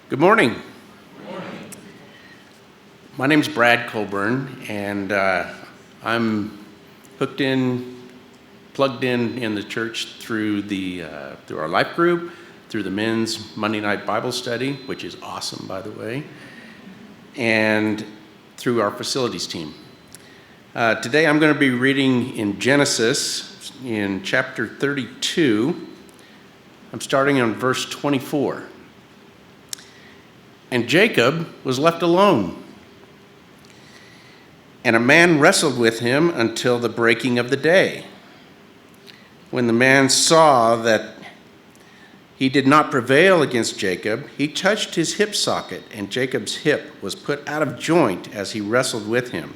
Good morning. My name's Brad Colburn, and I'm plugged in the church through our life group, through the men's Monday night Bible study, which is awesome, by the way, and through our facilities team. Today I'm going to be reading in Genesis in chapter 32. I'm starting on verse 24. And Jacob was left alone, and a man wrestled with him until the breaking of the day. When the man saw that he did not prevail against Jacob, he touched his hip socket, and Jacob's hip was put out of joint as he wrestled with him.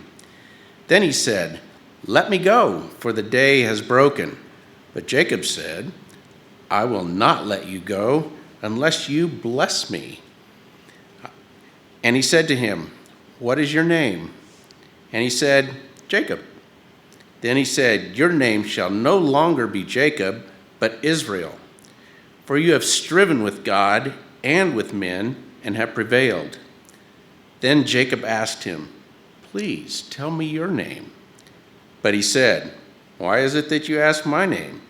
Then he said, "Let me go, for the day has broken." But Jacob said, "I will not let you go unless you bless me." And he said to him, "What is your name?" And he said, "Jacob." Then he said, "Your name shall no longer be Jacob, but Israel. For you have striven with God and with men and have prevailed." Then Jacob asked him, "Please tell me your name." But he said, "Why is it that you ask my name?"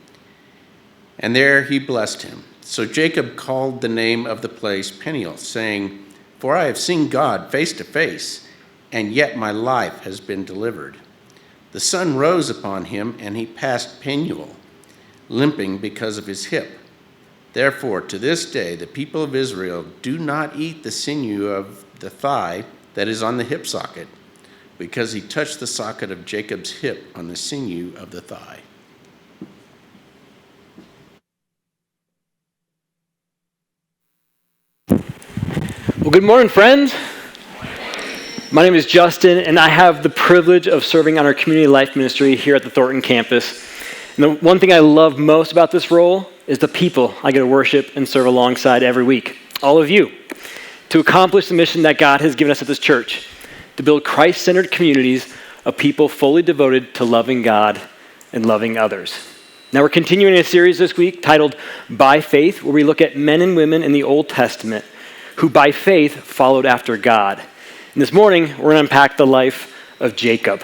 And there he blessed him. So Jacob called the name of the place Peniel, saying, "For I have seen God face to face, and yet my life has been delivered." The sun rose upon him, and he passed Peniel, limping because of his hip. Therefore, to this day, the people of Israel do not eat the sinew of the thigh that is on the hip socket, because he touched the socket of Jacob's hip on the sinew of the thigh. Well, good morning, friends. My name is Justin, and I have the privilege of serving on our community life ministry here at the Thornton campus. And the one thing I love most about this role is the people I get to worship and serve alongside every week, all of you, to accomplish the mission that God has given us at this church, to build Christ-centered communities of people fully devoted to loving God and loving others. Now, we're continuing a series this week titled By Faith, where we look at men and women in the Old Testament who by faith followed after God. And this morning, we're going to unpack the life of Jacob.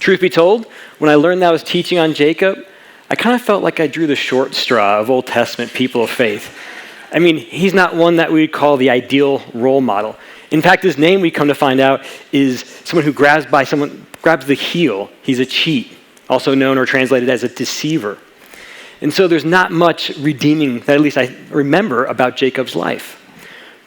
Truth be told, when I learned that I was teaching on Jacob, I kind of felt like I drew the short straw of Old Testament people of faith. I mean, he's not one that we would call the ideal role model. In fact, his name, we come to find out, is someone who grabs the heel. He's a cheat, also known or translated as a deceiver. And so there's not much redeeming that at least I remember about Jacob's life.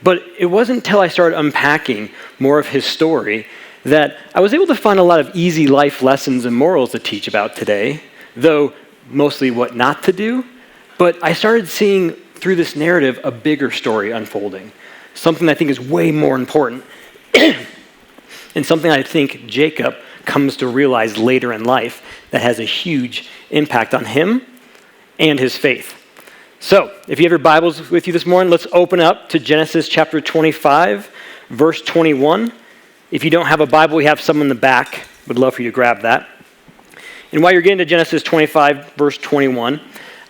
But it wasn't until I started unpacking more of his story that I was able to find a lot of easy life lessons and morals to teach about today, though mostly what not to do. But I started seeing through this narrative a bigger story unfolding, something I think is way more important, and something I think Jacob comes to realize later in life that has a huge impact on him and his faith. So, if you have your Bibles with you this morning, let's open up to Genesis chapter 25, verse 21. If you don't have a Bible, we have some in the back. Would love for you to grab that. And while you're getting to Genesis 25, verse 21,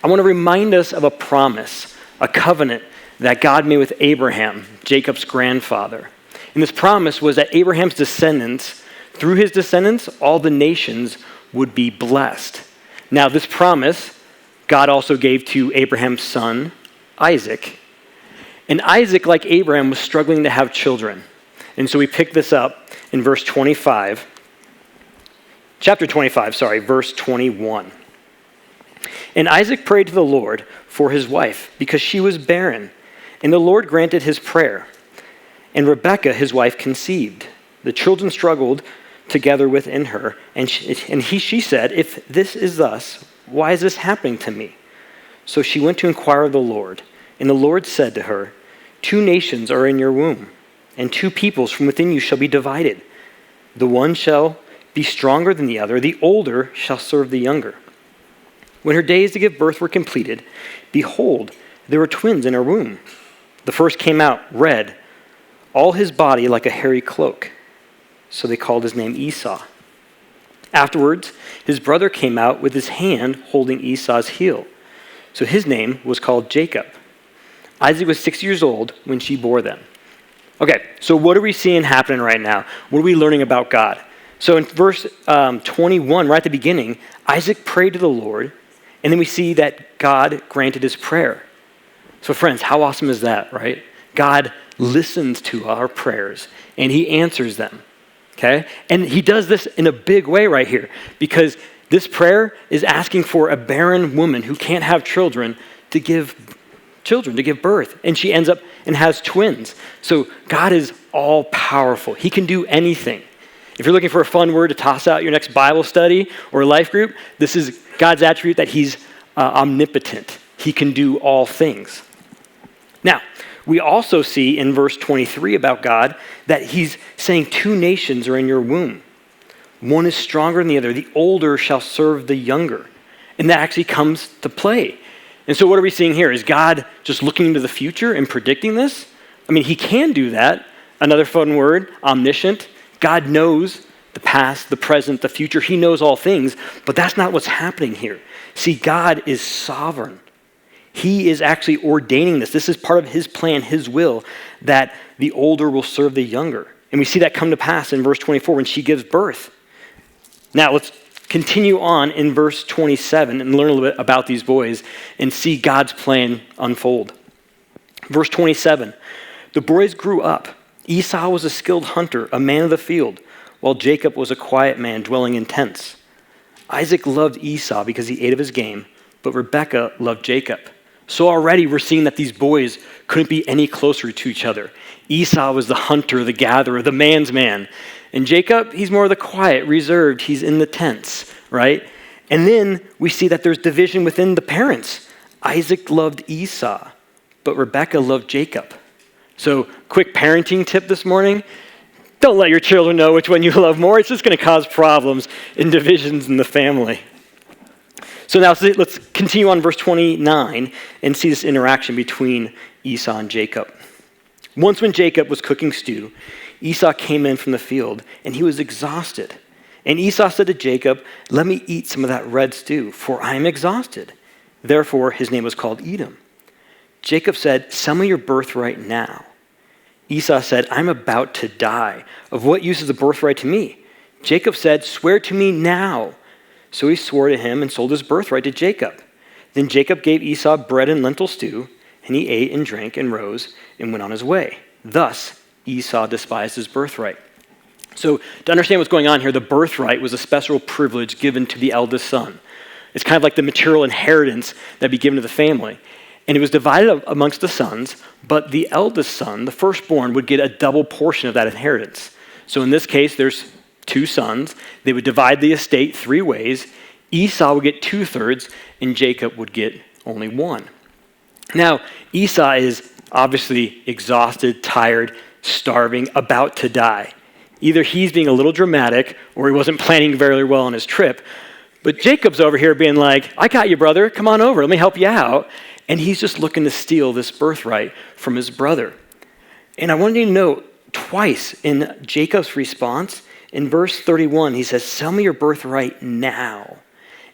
I want to remind us of a promise, a covenant that God made with Abraham, Jacob's grandfather. And this promise was that Abraham's descendants, through his descendants, all the nations would be blessed. Now, this promise God also gave to Abraham's son, Isaac. And Isaac, like Abraham, was struggling to have children. And so we pick this up in verse 25. Chapter 25, verse 21. And Isaac prayed to the Lord for his wife because she was barren. And the Lord granted his prayer. And Rebekah, his wife, conceived. The children struggled together within her. And she said, "If this is thus, why is this happening to me?" So she went to inquire of the Lord. And the Lord said to her, "Two nations are in your womb, and two peoples from within you shall be divided. The one shall be stronger than the other. The older shall serve the younger." When her days to give birth were completed, behold, there were twins in her womb. The first came out red, all his body like a hairy cloak. So they called his name Esau. Afterwards, his brother came out with his hand holding Esau's heel. So his name was called Jacob. Isaac was 6 years old when she bore them. Okay, so what are we seeing happening right now? What are we learning about God? So in verse 21, right at the beginning, Isaac prayed to the Lord, and then we see that God granted his prayer. So friends, how awesome is that, right? God listens to our prayers, and he answers them, okay? And he does this in a big way right here, because this prayer is asking for a barren woman who can't have children to give birth. And she ends up and has twins. So God is all powerful. He can do anything. If you're looking for a fun word to toss out your next Bible study or life group, this is God's attribute that he's omnipotent. He can do all things. Now, we also see in verse 23 about God that he's saying 2 nations are in your womb. One is stronger than the other. The older shall serve the younger. And that actually comes to play. And so what are we seeing here? Is God just looking into the future and predicting this? I mean, he can do that. Another fun word, omniscient. God knows the past, the present, the future. He knows all things, but that's not what's happening here. See, God is sovereign. He is actually ordaining this. This is part of his plan, his will, that the older will serve the younger. And we see that come to pass in verse 24 when she gives birth. Now, let's continue on in verse 27 and learn a little bit about these boys and see God's plan unfold. Verse 27, the boys grew up. Esau was a skilled hunter, a man of the field, while Jacob was a quiet man dwelling in tents. Isaac loved Esau because he ate of his game, but Rebekah loved Jacob. So already we're seeing that these boys couldn't be any closer to each other. Esau was the hunter, the gatherer, the man's man. And Jacob, he's more of the quiet, reserved. He's in the tents, right? And then we see that there's division within the parents. Isaac loved Esau, but Rebekah loved Jacob. So quick parenting tip this morning. Don't let your children know which one you love more. It's just going to cause problems and divisions in the family. So now let's continue on verse 29 and see this interaction between Esau and Jacob. Once when Jacob was cooking stew, Esau came in from the field, and he was exhausted. And Esau said to Jacob, "Let me eat some of that red stew, for I am exhausted." Therefore, his name was called Edom. Jacob said, "Sell me your birthright now." Esau said, "I'm about to die. Of what use is the birthright to me?" Jacob said, "Swear to me now." So he swore to him and sold his birthright to Jacob. Then Jacob gave Esau bread and lentil stew, and he ate and drank and rose and went on his way. Thus, Esau despised his birthright. So to understand what's going on here, the birthright was a special privilege given to the eldest son. It's kind of like the material inheritance that'd be given to the family. And it was divided amongst the sons, but the eldest son, the firstborn, would get a double portion of that inheritance. So in this case, there's 2 sons. They would divide the estate 3 ways. Esau would get 2/3, and Jacob would get only 1. Now, Esau is obviously exhausted, tired, starving, about to die. Either he's being a little dramatic, or he wasn't planning very well on his trip. But Jacob's over here being like, "I got you, brother. Come on over. Let me help you out." And he's just looking to steal this birthright from his brother. And I wanted you to note twice in Jacob's response, in verse 31, he says, "Sell me your birthright now."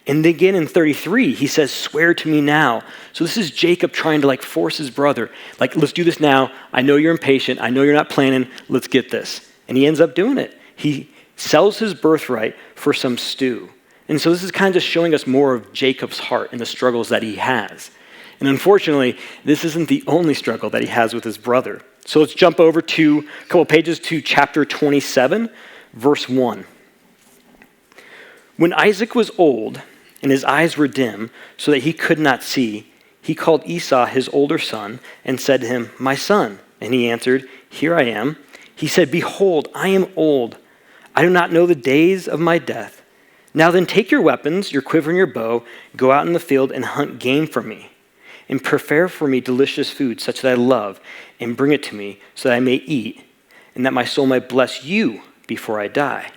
And again in 33, he says, "Swear to me now." So this is Jacob trying to force his brother. Let's do this now. I know you're impatient. I know you're not planning. Let's get this. And he ends up doing it. He sells his birthright for some stew. And so this is kind of just showing us more of Jacob's heart and the struggles that he has. And unfortunately, this isn't the only struggle that he has with his brother. So let's jump over to a couple pages to chapter 27, verse 1. When Isaac was old and his eyes were dim so that he could not see, he called Esau his older son and said to him, "My son." And he answered, "Here I am." He said, "Behold, I am old. I do not know the days of my death. Now then take your weapons, your quiver and your bow, go out in the field and hunt game for me, and prepare for me delicious food such that I love, and bring it to me so that I may eat, and that my soul might bless you before I die."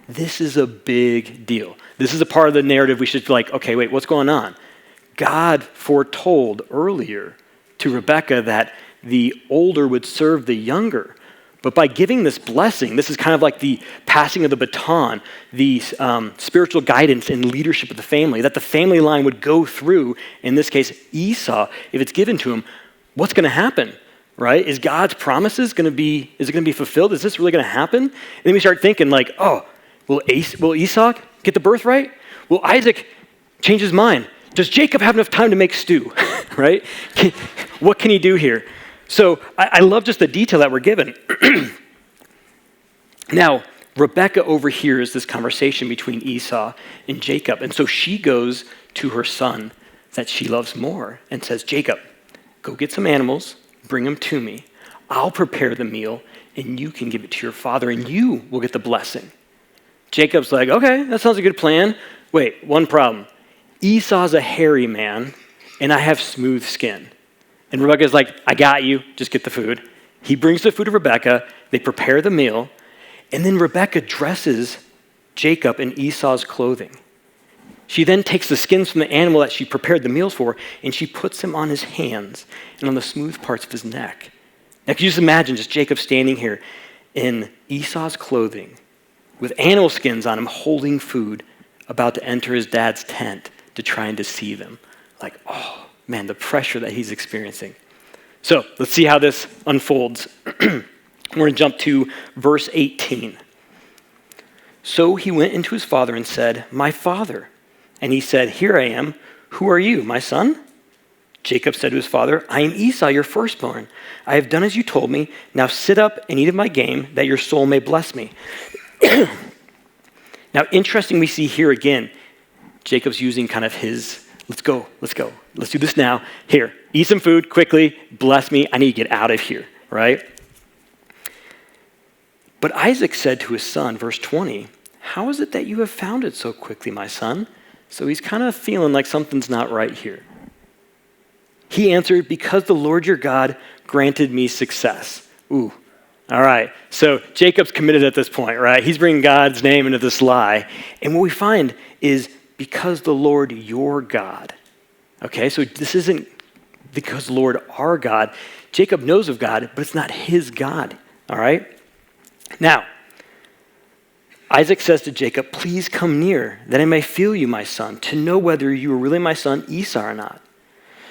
This is a big deal. This is a part of the narrative we should be like, okay, wait, what's going on? God foretold earlier to Rebekah that the older would serve the younger. But by giving this blessing, this is kind of like the passing of the baton, the spiritual guidance and leadership of the family, that the family line would go through, in this case, Esau, if it's given to him, what's going to happen, right? Is God's promises going to be, is it going to be fulfilled? Is this really going to happen? And then we start thinking like, oh, will Esau get the birthright? Will Isaac change his mind? Does Jacob have enough time to make stew, right? What can he do here? So I love just the detail that we're given. Now, Rebekah overhears this conversation between Esau and Jacob. And so she goes to her son that she loves more and says, Jacob, go get some animals, bring them to me. I'll prepare the meal and you can give it to your father and you will get the blessing. Jacob's like, okay, that sounds a good plan. Wait, one problem. Esau's a hairy man and I have smooth skin. And Rebekah's like, I got you, just get the food. He brings the food to Rebekah, they prepare the meal, and then Rebekah dresses Jacob in Esau's clothing. She then takes the skins from the animal that she prepared the meals for, and she puts them on his hands and on the smooth parts of his neck. Now, can you just imagine just Jacob standing here in Esau's clothing with animal skins on him, holding food, about to enter his dad's tent to try and deceive him. Like, oh, man, the pressure that he's experiencing. So let's see how this unfolds. We're going to jump to verse 18. So he went into his father and said, my father. And he said, here I am. Who are you, my son? Jacob said to his father, I am Esau, your firstborn. I have done as you told me. Now sit up and eat of my game, that your soul may bless me. Now, interesting, we see here again, Jacob's using kind of his, let's go, let's do this now. Here, eat some food quickly, bless me, I need to get out of here, right? But Isaac said to his son, verse 20, how is it that you have found it so quickly, my son? So he's kind of feeling like something's not right here. He answered, because the Lord your God granted me success. Ooh, all right. So Jacob's committed at this point, right? He's bringing God's name into this lie. And what we find is because the Lord your God. Okay, so this isn't because Lord our God. Jacob knows of God, but it's not his God, all right? Now, Isaac says to Jacob, please come near, that I may feel you, my son, to know whether you are really my son Esau or not.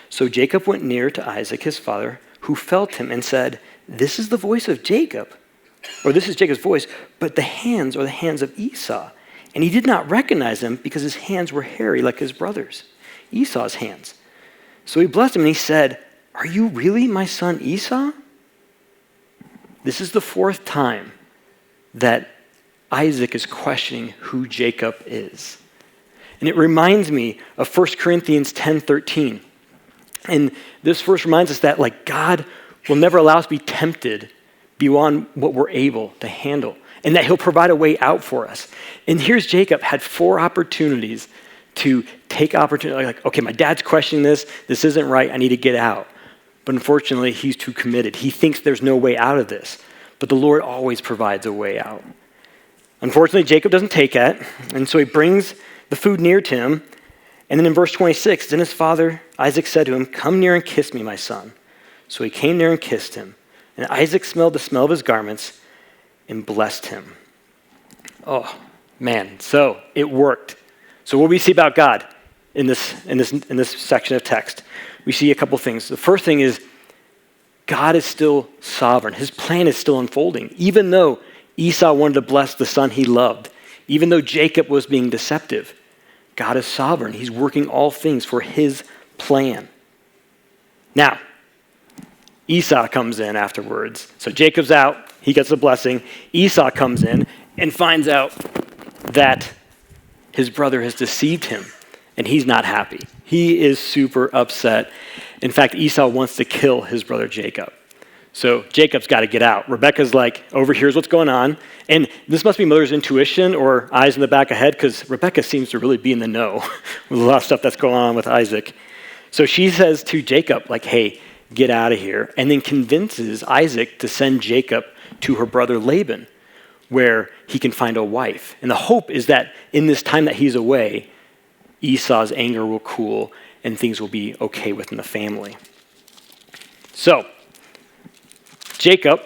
So Jacob went near to Isaac, his father, who felt him and said, this is the voice of Jacob, or this is Jacob's voice, but the hands are the hands of Esau. And he did not recognize him because his hands were hairy like his brother's, Esau's hands. So he blessed him and he said, are you really my son Esau? This is the fourth time that Isaac is questioning who Jacob is. And it reminds me of 1 Corinthians 10:13. And this verse reminds us that like God will never allow us to be tempted beyond what we're able to handle, and that he'll provide a way out for us. And here's Jacob had 4 opportunities to take opportunity, like, okay, my dad's questioning this isn't right, I need to get out. But unfortunately, he's too committed. He thinks there's no way out of this, but the Lord always provides a way out. Unfortunately, Jacob doesn't take it, and so he brings the food near to him. And then in verse 26, then his father Isaac said to him, come near and kiss me, my son. So he came near and kissed him. And Isaac smelled the smell of his garments and blessed him. Oh, man, so it worked. So what do we see about God in this section of text? We see a couple things. The first thing is God is still sovereign. His plan is still unfolding. Even though Esau wanted to bless the son he loved, even though Jacob was being deceptive, God is sovereign. He's working all things for his plan. Now, Esau comes in afterwards. So Jacob's out. He gets the blessing. Esau comes in and finds out that his brother has deceived him, and he's not happy. He is super upset. In fact, Esau wants to kill his brother Jacob. So Jacob's got to get out. Rebekah's like, overhears what's going on. And this must be mother's intuition or eyes in the back of head, because Rebekah seems to really be in the know with a lot of stuff that's going on with Isaac. So she says to Jacob, like, hey, get out of here. And then convinces Isaac to send Jacob to her brother Laban, where he can find a wife. And the hope is that in this time that he's away, Esau's anger will cool and things will be okay within the family. So, Jacob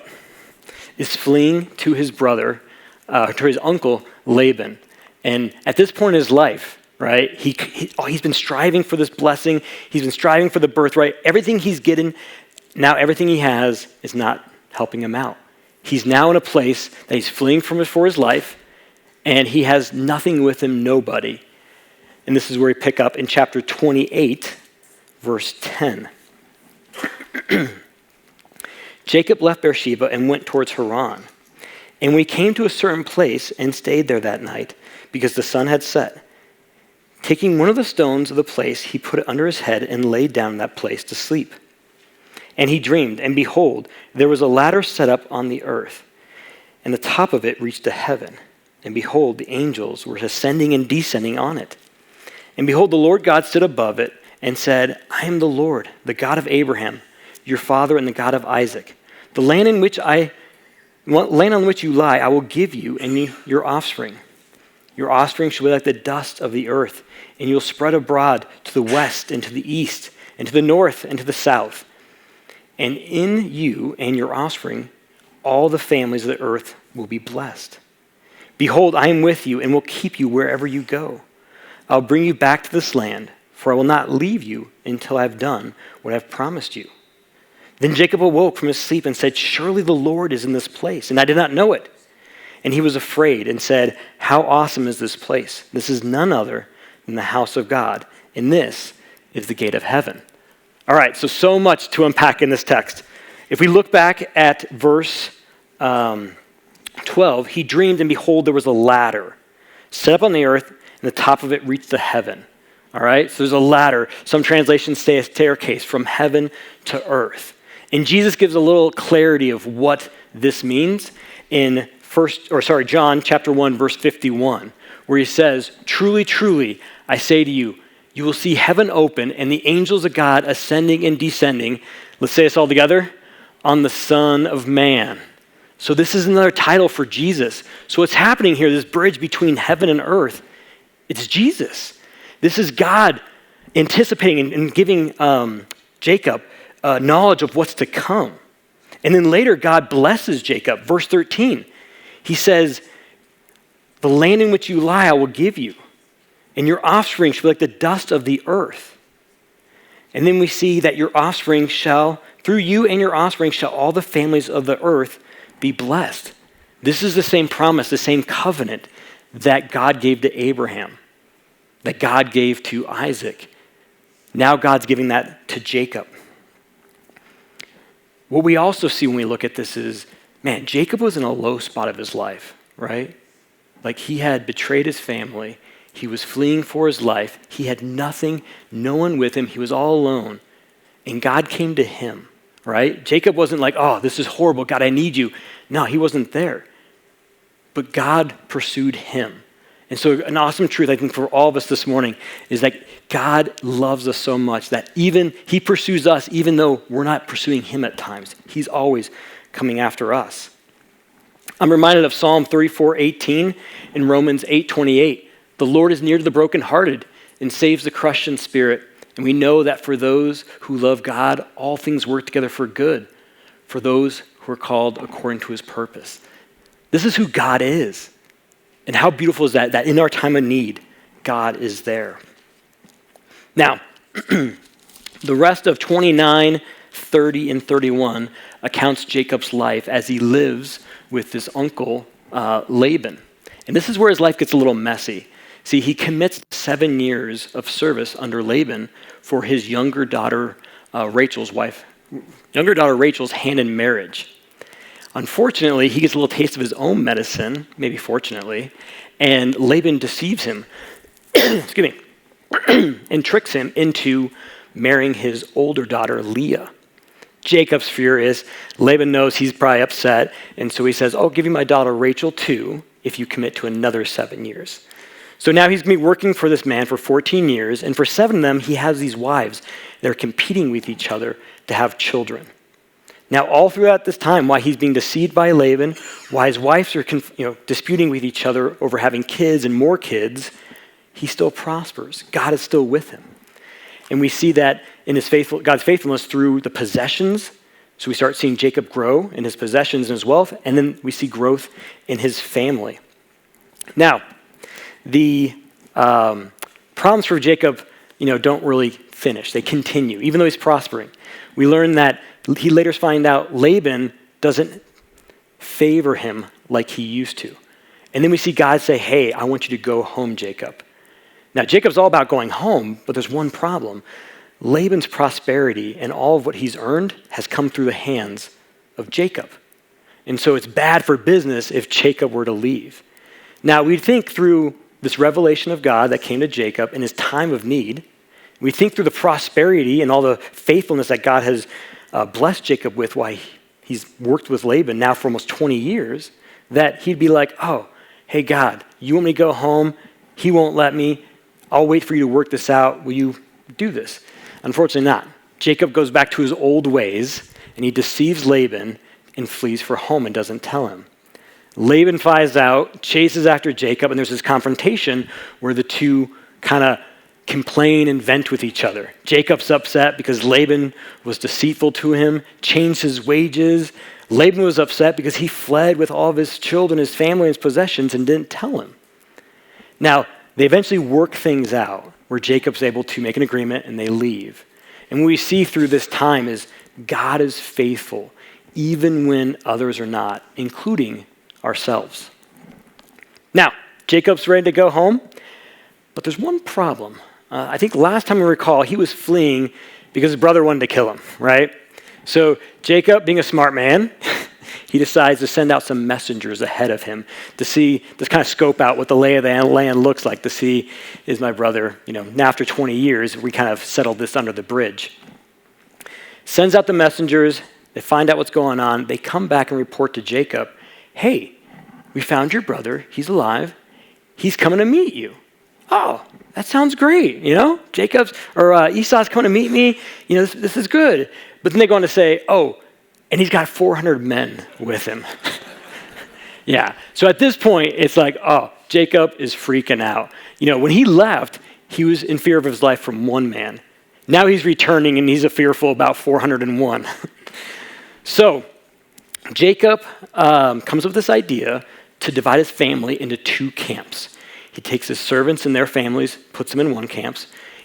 is fleeing to his brother, to his uncle Laban. And at this point in his life, right, he's been striving for this blessing. He's been striving for the birthright. Everything he's getting now everything he has is not helping him out. He's now in a place that he's fleeing from for his life, and he has nothing with him, nobody. And this is where we pick up in chapter 28, verse 10. Jacob left Beersheba and went towards Haran. And we came to a certain place and stayed there that night because the sun had set. Taking one of the stones of the place, he put it under his head and laid down in that place to sleep. And he dreamed, and behold, there was a ladder set up on the earth, and the top of it reached to heaven. And behold, the angels were ascending and descending on it. And behold, the Lord God stood above it and said, I am the Lord, the God of Abraham, your father, and the God of Isaac. The land on which you lie, I will give you and your offspring. Your offspring shall be like the dust of the earth, and you'll spread abroad to the west and to the east and to the north and to the south. And in you and your offspring, all the families of the earth will be blessed. Behold, I am with you and will keep you wherever you go. I'll bring you back to this land, for I will not leave you until I've done what I've promised you. Then Jacob awoke from his sleep and said, surely the Lord is in this place, and I did not know it. And he was afraid and said, how awesome is this place? This is none other than the house of God, and this is the gate of heaven. All right, so much to unpack in this text. If we look back at verse 12, he dreamed, and behold, there was a ladder set up on the earth, and the top of it reached to heaven. All right, so there's a ladder. Some translations say a staircase from heaven to earth. And Jesus gives a little clarity of what this means in John chapter 1, verse 51, where he says, truly, truly, I say to you, you will see heaven open and the angels of God ascending and descending. Let's say this all together, on the Son of Man. So this is another title for Jesus. So what's happening here, this bridge between heaven and earth, it's Jesus. This is God anticipating and giving Jacob knowledge of what's to come. And then later, God blesses Jacob. Verse 13, he says, the land in which you lie, I will give you, and your offspring shall be like the dust of the earth. And then we see that your offspring through you and your offspring shall all the families of the earth be blessed. This is the same promise, the same covenant that God gave to Abraham, that God gave to Isaac. Now God's giving that to Jacob. What we also see when we look at this is, man, Jacob was in a low spot of his life, right? Like he had betrayed his family. He was fleeing for his life. He had nothing, no one with him. He was all alone. And God came to him, right? Jacob wasn't like, oh, this is horrible. God, I need you. No, he wasn't there. But God pursued him. And so an awesome truth, I think, for all of us this morning is that God loves us so much that even he pursues us even though we're not pursuing him at times. He's always coming after us. I'm reminded of Psalm 34:18 and Romans 8:28. The Lord is near to the brokenhearted and saves the crushed in spirit. And we know that for those who love God, all things work together for good, for those who are called according to his purpose. This is who God is. And how beautiful is that in our time of need, God is there. Now, the rest of 29, 30, and 31 accounts Jacob's life as he lives with his uncle, Laban. And this is where his life gets a little messy. See, he commits 7 years of service under Laban for his younger daughter Rachel's hand in marriage. Unfortunately, he gets a little taste of his own medicine, maybe fortunately, and Laban deceives him, excuse me, and tricks him into marrying his older daughter, Leah. Jacob's fear is Laban knows he's probably upset, and so he says, I'll give you my daughter Rachel too if you commit to another 7 years. So now he's going to be working for this man for 14 years, and for 7 of them, he has these wives. They're competing with each other to have children. Now, all throughout this time, while he's being deceived by Laban, while his wives are disputing with each other over having kids and more kids, he still prospers. God is still with him. And we see that in God's faithfulness through the possessions. So we start seeing Jacob grow in his possessions and his wealth, and then we see growth in his family. Now, the problems for Jacob, don't really finish. They continue, even though he's prospering. We learn that he later finds out Laban doesn't favor him like he used to. And then we see God say, hey, I want you to go home, Jacob. Now, Jacob's all about going home, but there's one problem. Laban's prosperity and all of what he's earned has come through the hands of Jacob. And so it's bad for business if Jacob were to leave. Now, we think through this revelation of God that came to Jacob in his time of need. We think through the prosperity and all the faithfulness that God has blessed Jacob with while he's worked with Laban now for almost 20 years, that he'd be like, oh, hey, God, you want me to go home? He won't let me. I'll wait for you to work this out. Will you do this? Unfortunately not. Jacob goes back to his old ways, and he deceives Laban and flees for home and doesn't tell him. Laban finds out, chases after Jacob, and there's this confrontation where the two kind of complain and vent with each other. Jacob's upset because Laban was deceitful to him, changed his wages. Laban was upset because he fled with all of his children, his family, his possessions, and didn't tell him. Now, they eventually work things out where Jacob's able to make an agreement and they leave. And what we see through this time is God is faithful, even when others are not, including ourselves. Now, Jacob's ready to go home, but there's one problem. I think last time we recall, he was fleeing because his brother wanted to kill him, right? So Jacob, being a smart man, he decides to send out some messengers ahead of him to kind of scope out what the lay of the land looks like, to see, is my brother, now after 20 years, we kind of settled this under the bridge. Sends out the messengers, they find out what's going on, they come back and report to Jacob, hey, we found your brother, he's alive, he's coming to meet you. Oh, that sounds great, Esau's coming to meet me, this is good. But then they go on to say, oh, and he's got 400 men with him. Yeah, so at this point, it's like, oh, Jacob is freaking out. When he left, he was in fear of his life from one man. Now he's returning and he's fearful about 401. So Jacob comes up with this idea to divide his family into two camps. He takes his servants and their families, puts them in one camp.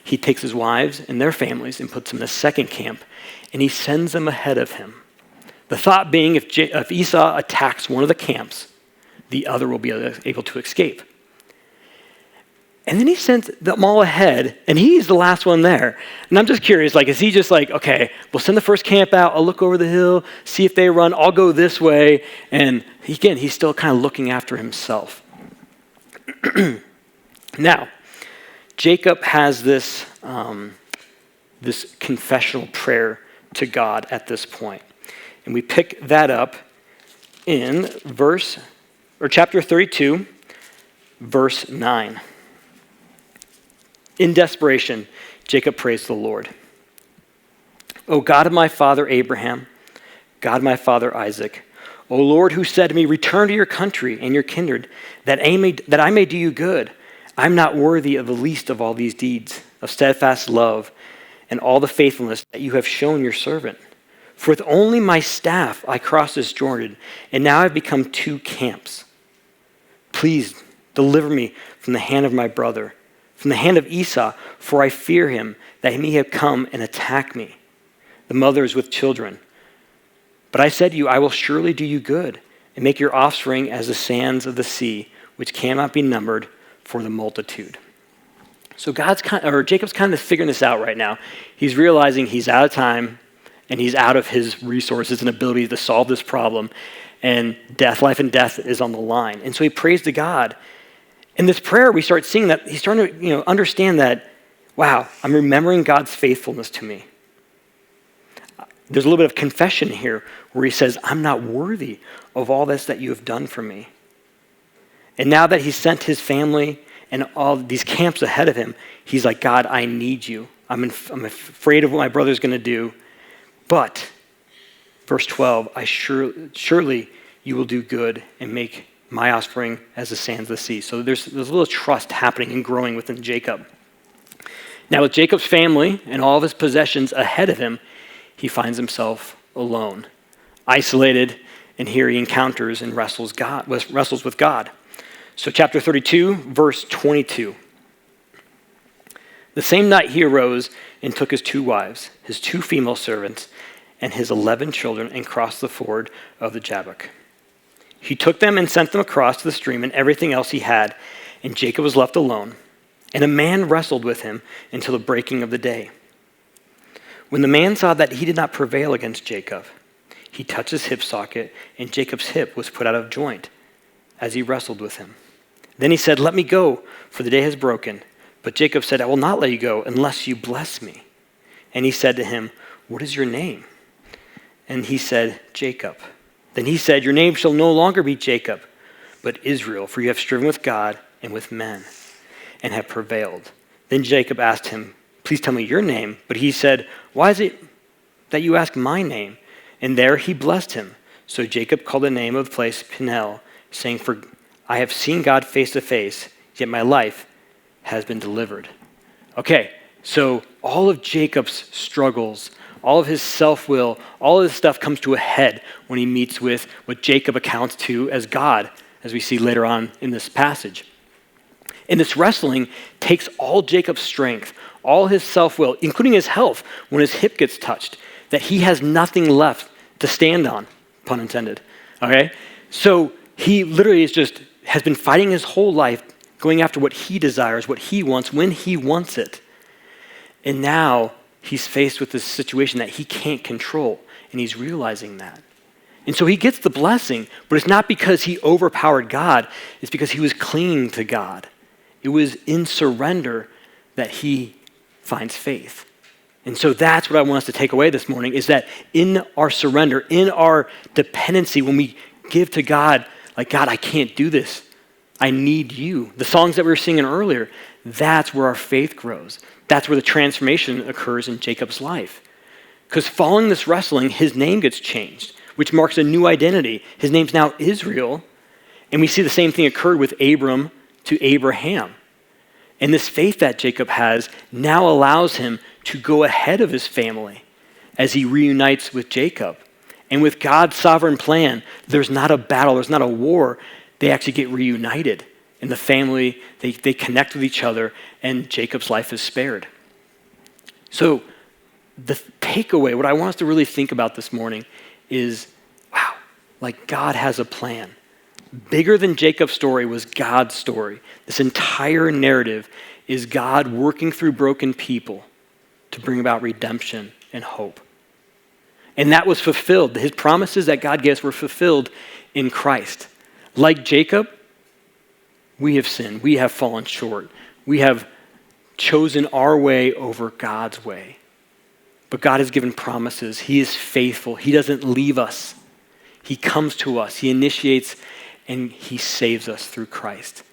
He takes his wives and their families and puts them in a second camp, and he sends them ahead of him. The thought being, if Esau attacks one of the camps, the other will be able to escape. And then he sends them all ahead, and he's the last one there. And I'm just curious, is he just like, okay, we'll send the first camp out, I'll look over the hill, see if they run, I'll go this way. And again, he's still kind of looking after himself. Now, Jacob has this confessional prayer to God at this point. And we pick that up in chapter 32, verse 9. In desperation, Jacob prays the Lord. O God of my father Abraham, God of my father Isaac, O Lord, who said to me, return to your country and your kindred, that I may do you good. I'm not worthy of the least of all these deeds of steadfast love and all the faithfulness that you have shown your servant. For with only my staff I crossed this Jordan, and now I've become two camps. Please deliver me from the hand of my brother, from the hand of Esau, for I fear him, that he may have come and attack me, the mothers with children. But I said to you, I will surely do you good, and make your offspring as the sands of the sea, which cannot be numbered for the multitude. So Jacob's kind of figuring this out right now. He's realizing he's out of time, and he's out of his resources and ability to solve this problem, and life and death is on the line. And so he prays to God. In this prayer, we start seeing that he's starting to understand that, wow, I'm remembering God's faithfulness to me. There's a little bit of confession here where he says, I'm not worthy of all this that you have done for me. And now that he's sent his family and all these camps ahead of him, he's like, God, I need you. I'm afraid of what my brother's going to do. But, verse 12, surely you will do good and make my offspring as the sands of the sea. So there's a little trust happening and growing within Jacob. Now with Jacob's family and all of his possessions ahead of him, he finds himself alone, isolated, and here he encounters and wrestles with God. So chapter 32, verse 22. The same night he arose and took his two wives, his two female servants, and his 11 children and crossed the ford of the Jabbok. He took them and sent them across to the stream and everything else he had, and Jacob was left alone. And a man wrestled with him until the breaking of the day. When the man saw that he did not prevail against Jacob, he touched his hip socket, and Jacob's hip was put out of joint as he wrestled with him. Then he said, "Let me go, for the day has broken." But Jacob said, "I will not let you go unless you bless me." And he said to him, "What is your name?" And he said, "Jacob." Then he said, "Your name shall no longer be Jacob, but Israel, for you have striven with God and with men, and have prevailed." Then Jacob asked him, "Please tell me your name." But he said, "Why is it that you ask my name?" And there he blessed him. So Jacob called the name of the place Peniel, saying, "For I have seen God face to face, yet my life has been delivered." Okay, so all of Jacob's struggles, all of his self-will, all of this stuff comes to a head when he meets with what Jacob accounts to as God, as we see later on in this passage. And this wrestling takes all Jacob's strength, all his self-will, including his health when his hip gets touched, that he has nothing left to stand on, pun intended, okay? So he literally has been fighting his whole life, going after what he desires, what he wants, when he wants it. And now he's faced with this situation that he can't control, and he's realizing that. And so he gets the blessing, but it's not because he overpowered God, it's because he was clinging to God. It was in surrender that he finds faith. And so that's what I want us to take away this morning, is that in our surrender, in our dependency, when we give to God, like, "God, I can't do this. I need you." The songs that we were singing earlier, that's where our faith grows. That's where the transformation occurs in Jacob's life. Because following this wrestling, his name gets changed, which marks a new identity. His name's now Israel. And we see the same thing occurred with Abram to Abraham. And this faith that Jacob has now allows him to go ahead of his family as he reunites with Jacob. And with God's sovereign plan, there's not a battle, there's not a war. They actually get reunited. And the family, they connect with each other, and Jacob's life is spared. So the takeaway, what I want us to really think about this morning is, wow, like God has a plan. Bigger than Jacob's story was God's story. This entire narrative is God working through broken people to bring about redemption and hope. And that was fulfilled. His promises that God gave us were fulfilled in Christ. Like Jacob, we have sinned. We have fallen short. We have chosen our way over God's way. But God has given promises. He is faithful. He doesn't leave us. He comes to us. He initiates and he saves us through Christ.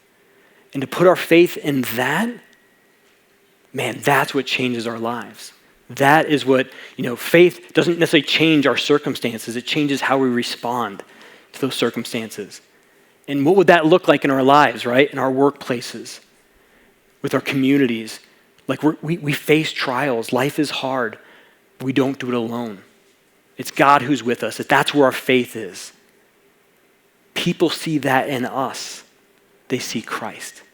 And to put our faith in that, man, that's what changes our lives. That is what, faith doesn't necessarily change our circumstances. It changes how we respond to those circumstances. And what would that look like in our lives, right? In our workplaces, with our communities. Like we face trials. Life is hard. We don't do it alone. It's God who's with us. That's where our faith is. People see that in us. They see Christ.